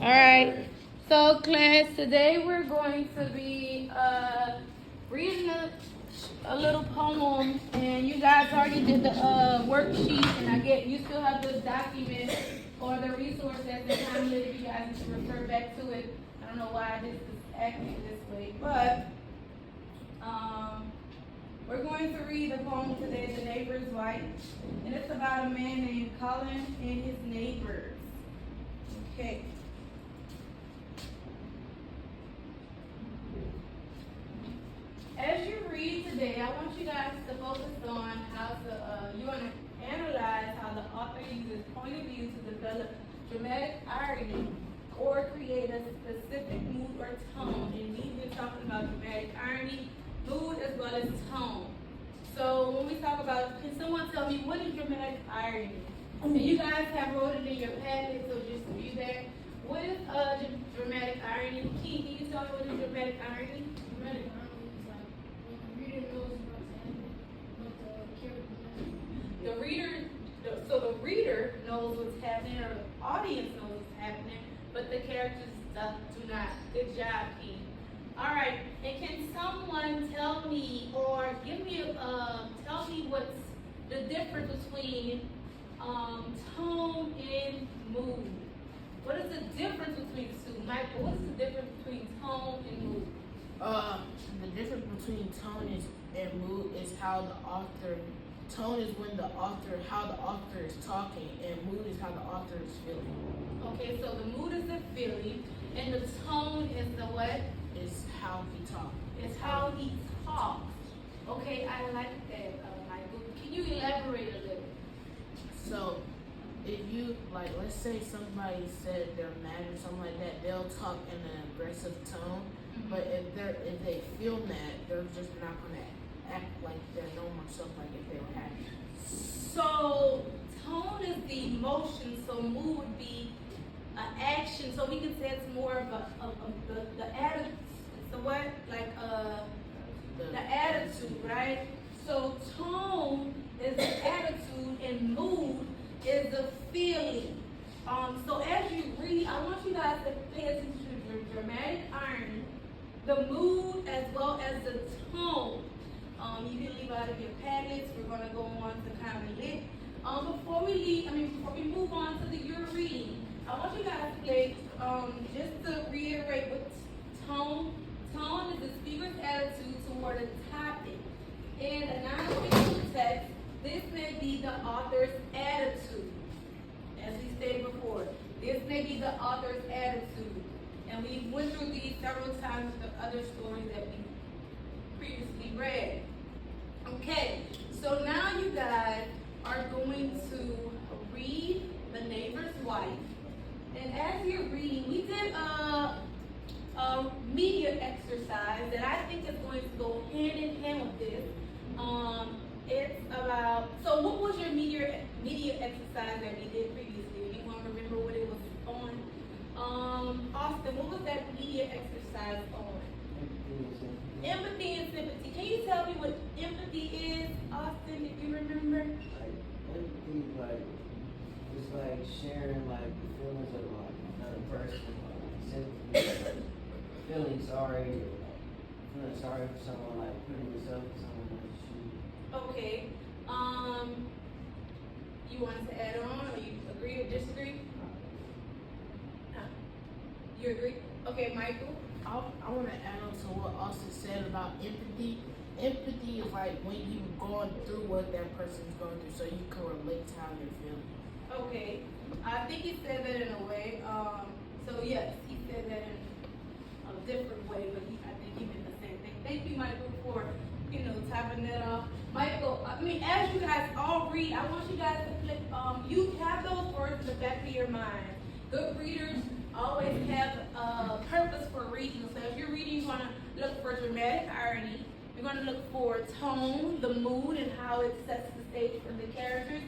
All right. So, class, today we're going to be reading a little poem, and you guys already did the worksheet, and I get you still have the document or the resource that's in Hamlet if you guys need to refer back to it. I don't know why this is acting this way, but we're going to read the poem today, The Neighbor's Wife, and it's about a man named Colin and his neighbors. Okay. As you read today, I want you guys to focus on how to, you want to analyze how the author uses point of view to develop dramatic irony or create a specific mood or tone. And we've been talking about dramatic irony, mood, as well as tone. So when we talk about, can someone tell me what is dramatic irony? And you guys have wrote it in your packet, so just review that. What is dramatic irony? Key, can you tell me what is dramatic irony? Dramatic irony is like when the reader knows what's happening, but the character doesn't. The reader knows what's happening, or the audience knows what's happening, but the characters do not. Good job, Key. All right, and can someone tell me or give me tell me what's the difference between tone and mood? What is the difference between the two? Michael, what is the difference between tone and mood? The difference between tone and mood is how the author. Tone is when how the author is talking, and mood is how the author is feeling. Okay, so the mood is the feeling, and the tone is the what? Is how he talks. It's how he talks. Okay, I like that, Michael. Can you elaborate a little? So, if you let's say somebody said they're mad or something like that, they'll talk in an aggressive tone. Mm-hmm. But if they feel mad, they're just not gonna act like their normal self, like if they were happy. So tone is the emotion. So mood would be an action. So we can say it's more of the attitude. So what the attitude, right? So tone is the attitude, and mood is the feeling. So as you read, I want you guys to pay attention to the dramatic irony, the mood, as well as the tone. You can leave out of your packets. We're going to go on to kind of lit. Before we move on to your reading, I want you guys to play, just to reiterate what tone. Tone is the speaker's attitude toward a topic. In a non-fictional text, this may be the author's attitude. As we stated before, this may be the author's attitude. And we went through these several times with the other stories that we previously read. Okay, so now you guys are going to read The Neighbor's Wife. And as you're reading, we did a media exercise that I think is going to go hand in hand with this. It's about, so what was your media exercise that we did previously? Anyone remember what it was on? Austin, what was that media exercise on? Empathy and sympathy. Can you tell me what empathy is, Austin, if you remember? Empathy, it's like sharing the feelings of another person. Sympathy, feeling sorry for someone, putting yourself in someone else's shoes. Okay. You wanted to add on, or you agree or disagree? No. You agree? Okay, Michael. I want to add on to what Austin said about empathy. Empathy is like when you're going through what that person's going through, so you can relate to how they're feeling. Okay. I think he said that in a way. So yes, he said that in a different way, but I think he meant the same thing. Thank you, Michael, for typing that off. Michael, as you guys all read, I want you guys to flip. You have those words in the back of your mind. Good readers always have a purpose for reading. So if you're reading, you're going to look for dramatic irony. You're going to look for tone, the mood, and how it sets the stage for the characters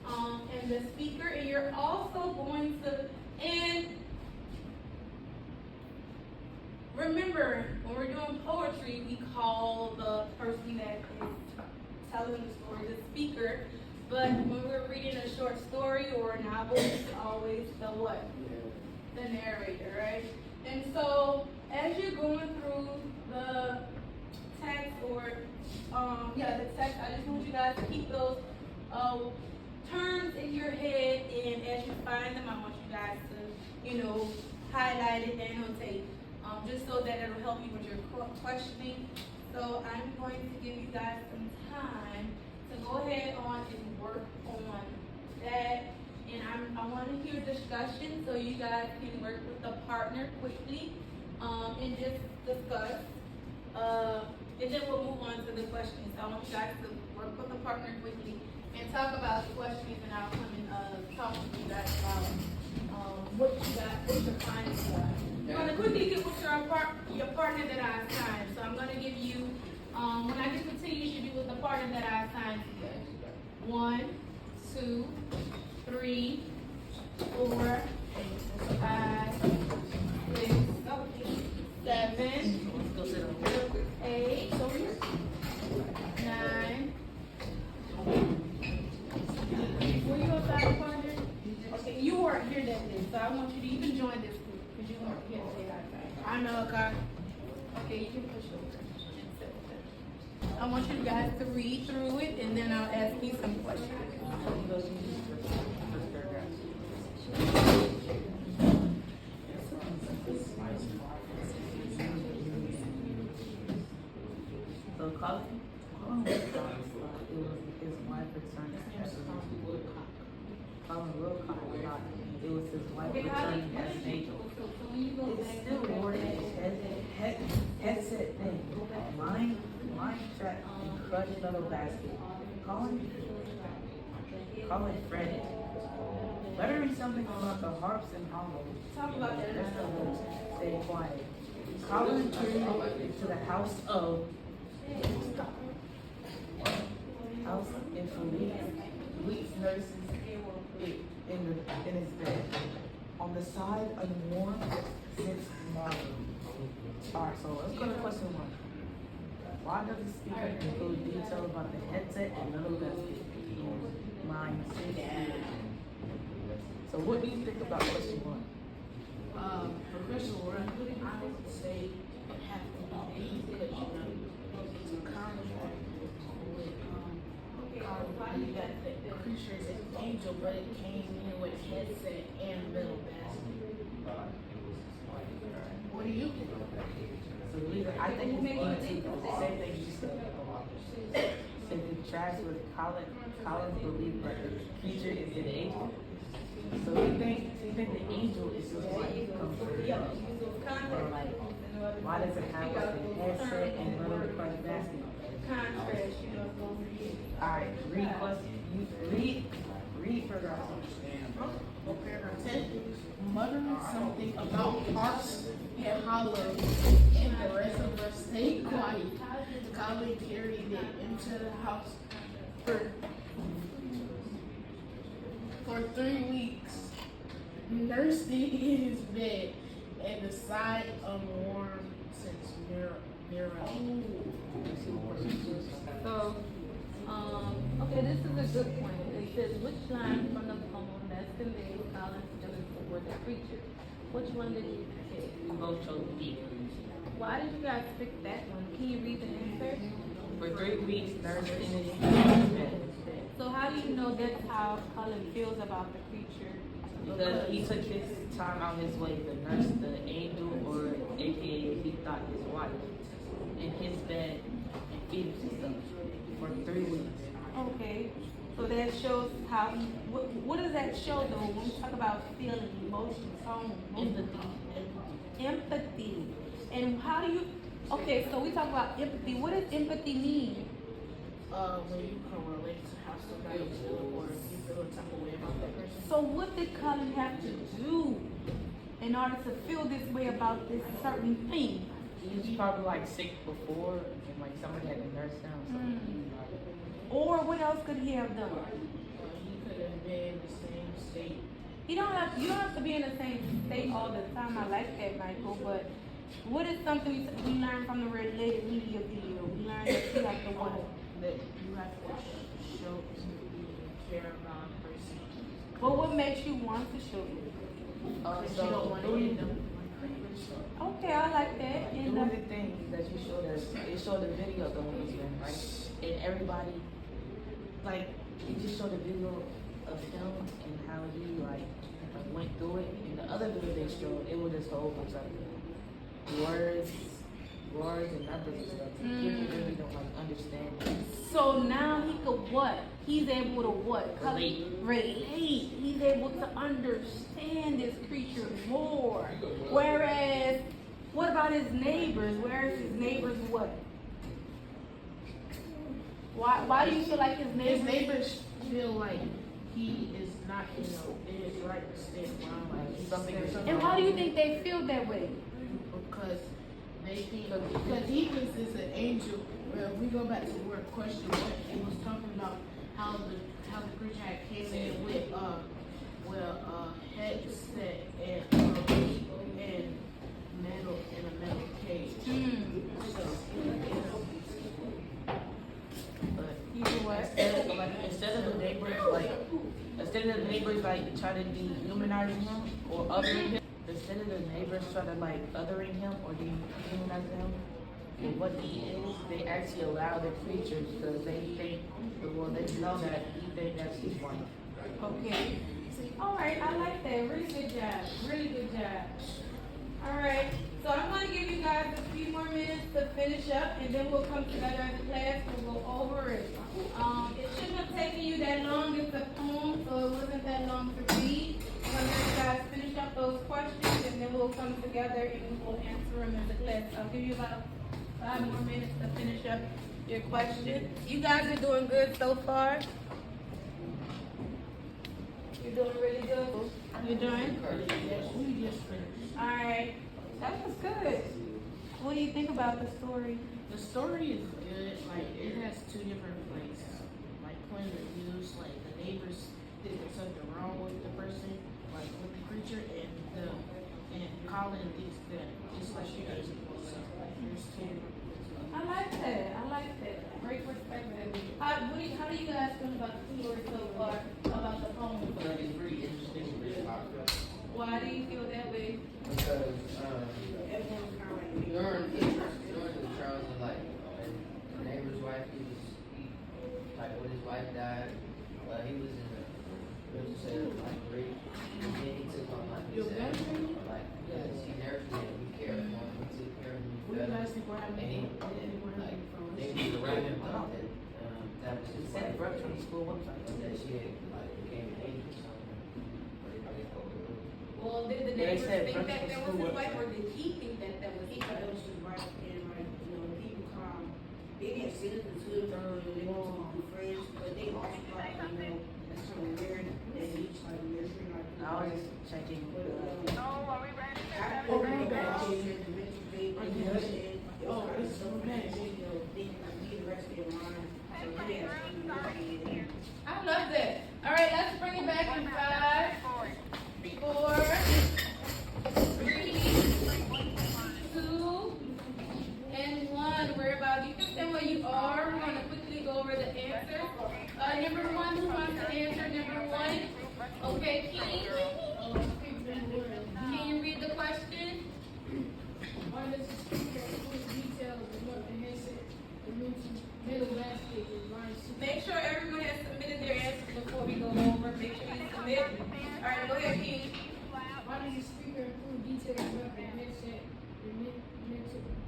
and the speaker. And you're also going to, and remember, when we're doing poetry, we call the person that is telling the story the speaker. But when we're reading a short story or a novel, it's always the what? the narrator, right? And so as you're going through the text or the text, I just want you guys to keep those terms in your head, and as you find them, I want you guys to, highlight it, annotate, just so that it'll help you with your questioning. So I'm going to give you guys some time to go ahead on and work on that. And I want to hear discussion, so you guys can work with the partner quickly, and just discuss. And then we'll move on to the questions. I want you guys to work with the partner quickly and talk about the questions, and I'll come and talk to you guys about what your findings are. You're gonna quickly get with your partner that I assigned. So I'm gonna give you, when I get to 10, you should be with the partner that I assigned to you. 1, 2, 3, 4, 5, 6, 7, 8, 9. Were you outside the partner? Okay, you weren't here that day, so I want you to join this group, because you weren't here that day. I know, God. Okay, you can push over and sit with it. I want you guys to read through it, and then I'll ask you some questions. So Colin was it was his wife returning as Colin Wilcox thought it was his wife Okay, how do returning as an angel. so when you go It's back still to worded headset thing. Line track and crushed metal basket. Colin fretted. Muttering something about the harps and hollows. talk about that. Stay quiet. Colin turned into the house and for weeks nurses in his bed. On the side unwarm sits Marley. Alright, so let's go to question 1. Why does the speaker include detail about the headset and metal basket in line 6? So what do you think about question 1? For question 1, I would say it has to be because it's a contract with you got the creature is an angel, but it came in with headset and metal basket. What do you think? So the reason I think it's going to the same thing you said. So the tracks with Collins believe that the creature is an angel. So you think the angel is just like come from the or like why does it have like the headset and metal crushed basket? Contrast, Alright, read further on. Paragraph 10, muttering something about harps and hollows, and the rest of us stayed quiet. Colin carried it into the house for 3 weeks, nursed it in his bed, and the side unwarm since mirror. So, okay, this is a good point. It says, which line from the poem best conveys Colin's feelings toward the creature? Which one did you pick? We both chose B. Why did you guys pick that one? Can you read the answer? For 3 weeks, nursed in his bed. So how do you know that's how Colin feels about the creature? Because he took his time out his way to nurse the angel, or aka he thought his wife, in his bed and feed himself for 3 weeks. Okay, so that shows how he, what does that show though when we talk about feeling, emotion, tone, empathy. And how do you, okay, so we talk about empathy. What does empathy mean? When you can relate to how somebody feels or you feel a type of way about that person. So what did Colin have to do in order to feel this way about this certain thing? He was probably like sick before, and like somebody had to nurse him. So. Or what else could he have done? He could have been in the same state. You don't have to be in the same state all the time. I like that, Michael, but what is something we learned from the related media video? We learned that you have to want to. That you have to show empathy and care about a person. But what makes you want to show it? Because So you don't want to through hit them. Okay, I like that. And, the things that you showed us, it showed the video of the Winston, right? And everybody, like, it just showed a video of him and how he like went through it. And the other video they showed, it was just whole bunch of words and numbers and stuff. People really don't like understand. so now he could what? He's able to what? Relate. Relate. He's able to understand this creature more. Whereas, what about his neighbors? Whereas his neighbors what? Why do you feel like his His neighbors? neighbors feel like he is not, in his right to stand around, like Something is wrong. And why do you think they feel that way? because they think, because he thinks it's an angel. Well, if we go back to the word question, what he was talking about, how the creature had came in with headset and metal in a metal cage. So, but You know what? Instead of the neighbors like try to dehumanizing him or othering him, instead of the neighbors try to like othering him or dehumanizing him, and what he is, they actually allow the creatures because they think, well, they know that he think that's his wife. Okay. All right, I like that. Really good job. Really good job. All right. So I'm going to give you guys a few more minutes to finish up, and then we'll come together as a class and go over it. It shouldn't have taken you that long. It's a poem, so it wasn't that long to read. I'm going to let you guys finish up those questions, and then we'll come together and we'll answer them as a class. I'll give you about 5 more minutes to finish up your questions. You guys are doing good so far. You're doing really good. You're doing? yes, we just finished. All right. That was good. What do you think about the story? The story is good. Like it has two different point of views. Like the neighbors think there's something wrong with the person, like with the creature, and Colin thinks that it's like you guys. So like there's two different views. I like that. I like that. Great perspective. How do you guys feel about the story so far? About the poem? It's pretty interesting, really popular. Why do you feel that way? Because during the trials of life, the neighbor's wife, like when his wife died, he was in a let's just say like rape, and then he took on like his like because he nursed him, he cared for him, he took care of him. What do you guys think? Where And he like they was around him thought that that was his Send wife, it from the school website. that she had like became an angel or something. Well, did the They neighbors said think that breakfast that was school his wife, or website. did he think that that was his wife? People come, they didn't see it until they want to be friends, but they also thought, that's something weird, and each like nursery, like. I was just checking. Oh, it's so bad. I love that. All right, let's bring it back in 5, 4, 3, 2, and 1. We're about, you can stand where you are. We're going to quickly go over the answer. Number 1, who wants to answer number 1? Okay, can you read the question? Why does the speaker include details of what the headset, the middle basket is line 6? Make sure everyone has submitted their answers before we go over. Make sure you submit. All right, go ahead, King. Why does the speaker include details of what the headset, the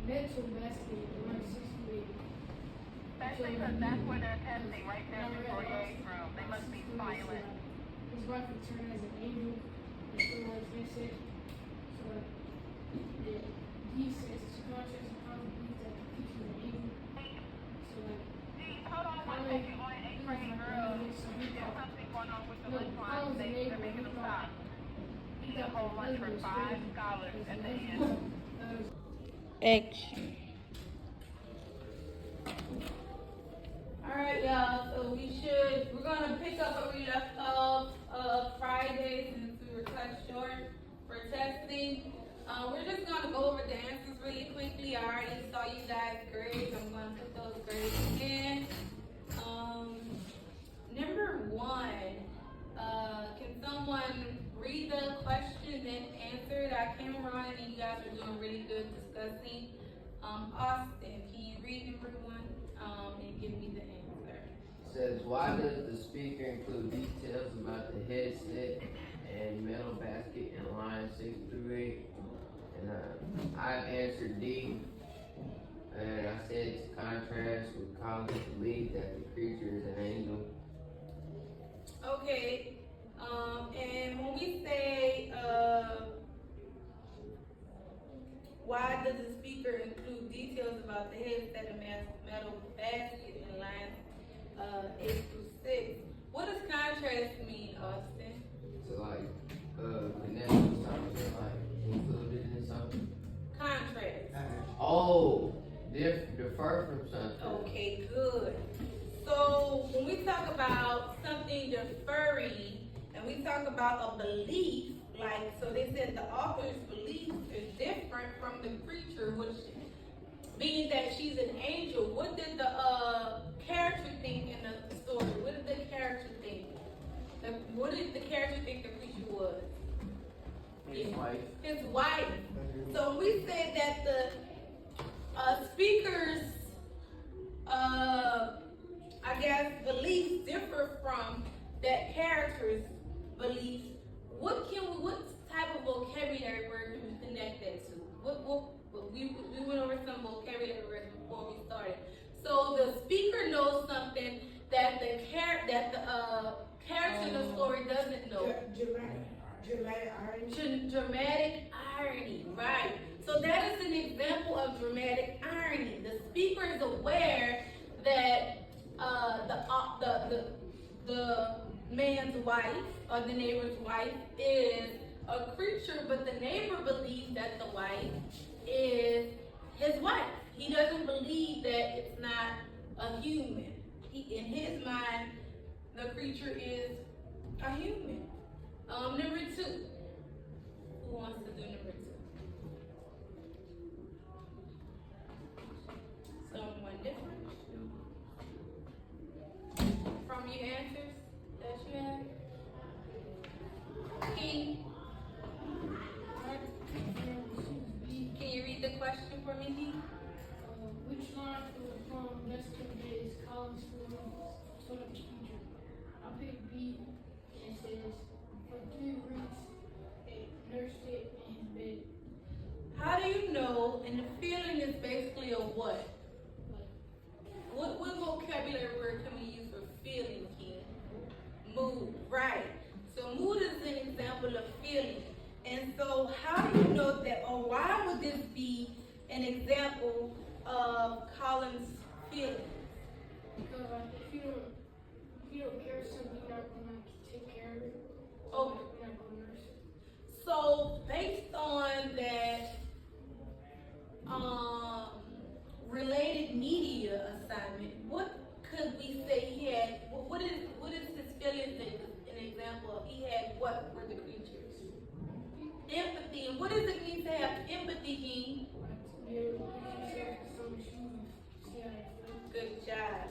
mental basket is line 68? Because that's where they're testing, right there in the 48 room. They must be violent. His wife returned as an angel, and so was headset. So he says subconscious and how he believes that the creature is an angel. So Hold on one second. On an 8th girl, there's something going on with the lip line. They're making them stop. Eat a whole lunch for 5 scholars at the end. Action. All right, y'all. So we're gonna pick up where we left off Friday since we were cut short for testing. We're just gonna go over the answers really quickly. I already saw you guys' grades. I'm gonna put those grades in. Number 1. Can someone read the question got Cameron, and you guys are doing really good discussing. Austin, can you read number 1, and give me the answer? Says, why does the speaker include details about the headset and metal basket in line 6 through 8? And I answered D, and I said to contrast with Colin's belief that the creature is an angel. Okay, and when we say, why does the speaker include details about the headset and metal basket in lines 8 through 6? What does contrast mean, Austin? So like, connect with something, like included in something. Contrast. Oh, defer from something. Okay, good. So when we talk about something deferring, and we talk about a belief, like, so they said the author's belief is different from the creature, which being that she's an angel. What did the character think in the story? What did the character think? What did the character think the creature was? His wife. His wife. So when we say that the speaker's I guess beliefs differ from that character's beliefs, what type of vocabulary word can we connect that to? We went over some vocabulary words before we started. So the speaker knows something that the character in the story doesn't know. Dramatic irony, right? So that is an example of dramatic irony. The speaker is aware that the man's wife or the neighbor's wife is a creature, but the neighbor believes that the wife is his wife. He doesn't believe that it's not a human. In his mind, the creature is a human. Number 2. Who wants to do number 2? Someone different? From your answers that you have? King, can you read the question for me, King? Which line from the poem best conveys Colin's feelings toward the future? I picked B, and it says, for 3 weeks, it nursed it in his bed. How do you know? And the feeling is basically a what? What vocabulary word can we use for feeling, King? Mood, right. So mood is an example of feeling. And so how do you know that, or why would this be an example of Colin's feelings? Because if you don't care something, you're not gonna take care of it. Oh, You're not gonna nurse it. so based on that related media assignment, what could we say he had? What is his feelings an example of? He had what were the creatures? Empathy. And what does it mean to have empathy, King? Good job.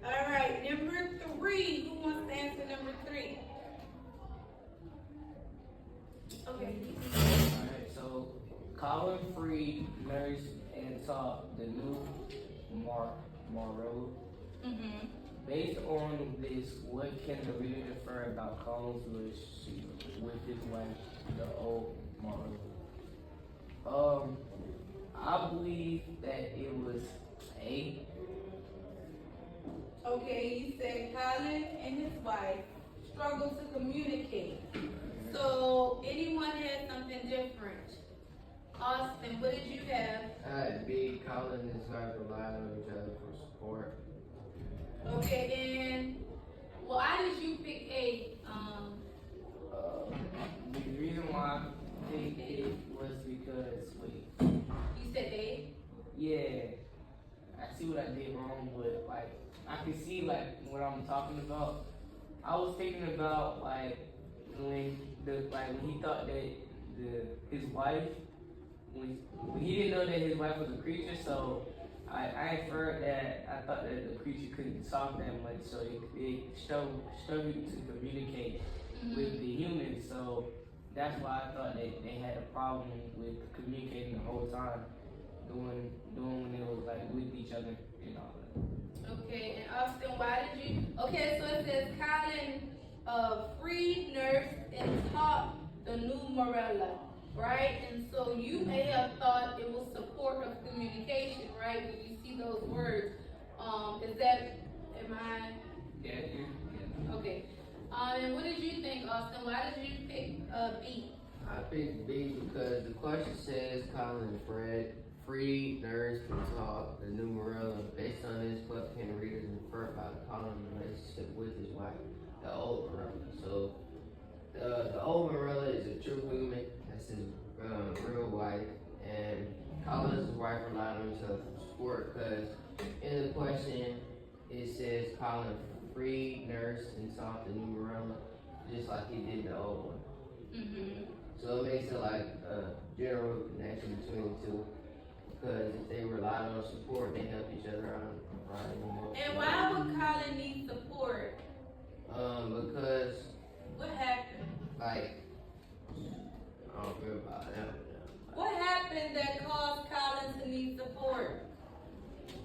All right, number 3. Who wants to answer number 3? Okay. Alright, so Colin Freed nursed and taught the new Monroe. Mm-hmm. Based on this, what can the reader infer about Colin's relationship with his wife, the old Monroe? I believe that it was A. Okay, you said Colin and his wife struggle to communicate. So anyone had something different? Austin, what did you have? I had B, Colin and his wife relied on each other for support. Okay, and why did you pick A? The reason why I think it was because, You said A? yeah, I see what I did wrong, but like, I can see like what I'm talking about. I was thinking about like when he thought that his wife, when he didn't know that his wife was a creature, so I inferred that I thought that the creature couldn't talk that much, so it struggled to communicate with the humans. So that's why I thought they had a problem with communicating the whole time, doing when they was like with each other and all that. Okay, and Austin, why did you? Okay, so it says Colin freed, nursed, and taught the new Morella, right? And so you may have thought it was support of communication, right? When you see those words, is that? Am I? Yeah. Okay. And what did you think, Austin? Why did you pick B? I picked B because the question says Colin and Fred freed, nursed, and taught the new Morella. Based on this, what can readers infer about Colin's relationship with his wife, the old Morella? So the old Morella is a true human. That's his real wife, and Colin's wife relied on himself for support because in the question it says Colin freed, nursed, and taught the new Morella, just like he did the old one. Mm-hmm. So it makes it like a general connection between the two. Because if they rely on support, they help each other out. Right? And why would Colin need support? Because What happened? like I don't care about that. What happened that caused Colin to need support?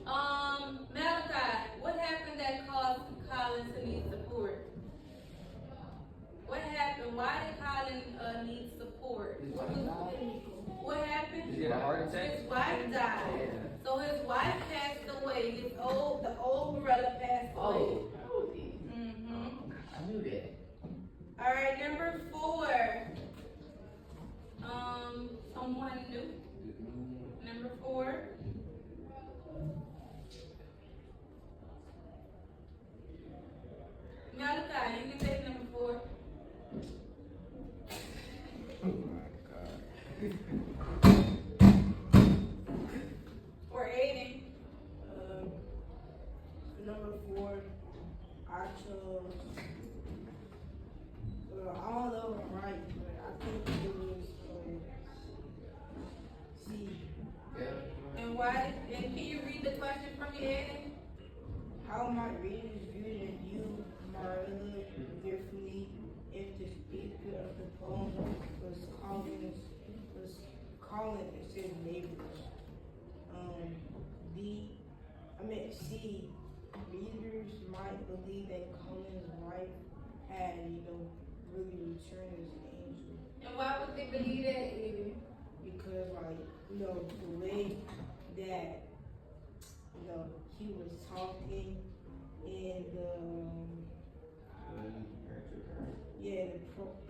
Malachi, what happened that caused Colin to need support? What happened? Why did Colin need support? What happened? He had a heart attack? His wife died. So his wife passed away. The old Morella passed away. Oh, Mm-hmm. I knew that. All right, number 4. Someone new. Number 4. Malachi, you can take number 4. Oh my God. Or Aiden. Number 4, I chose. I don't know if I'm right, but I think it was C. Yeah. And why? And can you read the question from your Aiden? How might readers view Marilla differently if the speaker of the poem was Colin instead of neighbors? C. Readers might believe that Colin's wife had, really returned as an angel. And why would they believe that, Aiden? Because, the way that, he was talking in the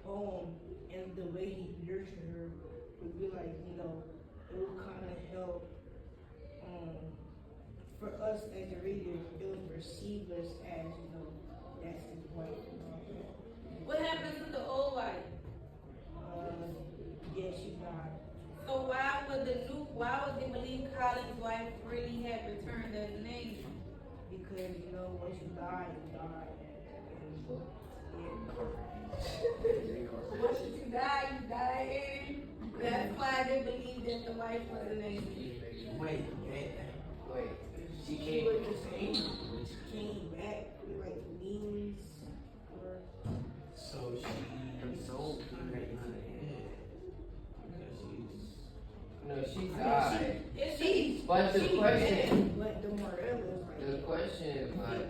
poem and the way he nurtured her would be like, it would kind of help, for us as the readers, it would perceive us as, that's his wife and all that. What happened to the old wife? Yeah, she died. So why would they believe Colin's wife really had returned as an angel? Because, once you die, you die. Once you die, Aiden. That's why they believe that the wife was an angel. Wait. She came with the angel. She came back with wings. So she sold her head. No, she died. But the question, But the Morellas, the question is like,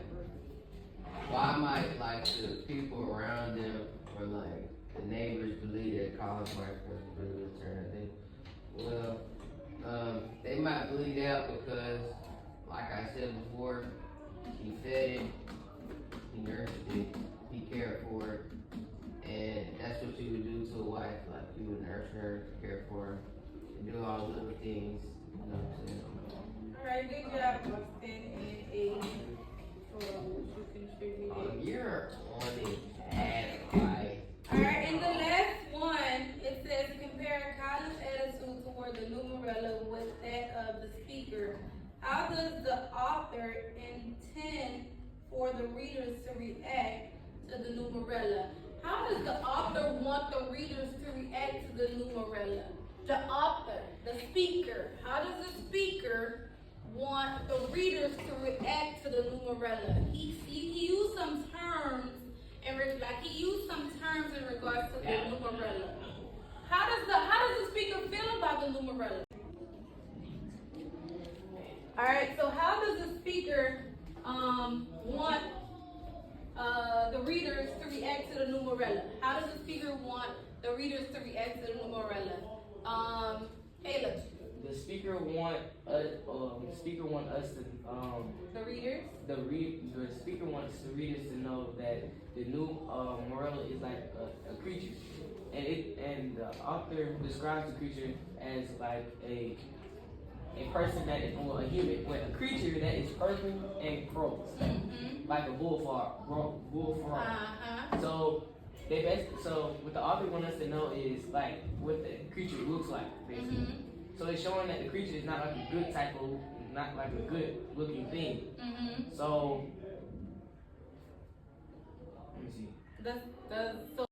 why might like the people around them or like the neighbors believe that Colin's wife was really returned? Well, they might believe that because, like I said before, he fed it, he nursed it, he cared for it, and that's what you would do to a wife. Like you would nurse her, care for her, and do all the little things. You know what I'm saying? Alright, good job, Austin and Aiden, for what you contributed. You're on it bad, right? Alright, and the last one, it says compare Colin's attitude toward the new Morella with that of the speaker. How does the author intend for the readers to react to the new Morella? How does the author want the readers to react to the new Morella? The author, the speaker. How does the speaker want the readers to react to the new Morella? He used some terms in regards to the new Morella. how does the speaker feel about the numerella? All right, so how does the speaker want the readers to react to the numerella? How does the speaker want the readers to react to the numerella? Caleb, The speaker want us to the readers. the speaker wants the readers to know that the new Morella is like a creature, and the author describes the creature as like a person that is a human, with a creature that is purple and crows, like a bullfrog. So so what the author wants us to know is like what the creature looks like, basically. So it's showing that the creature is not like a good type of, not like a good looking thing. So let me see. So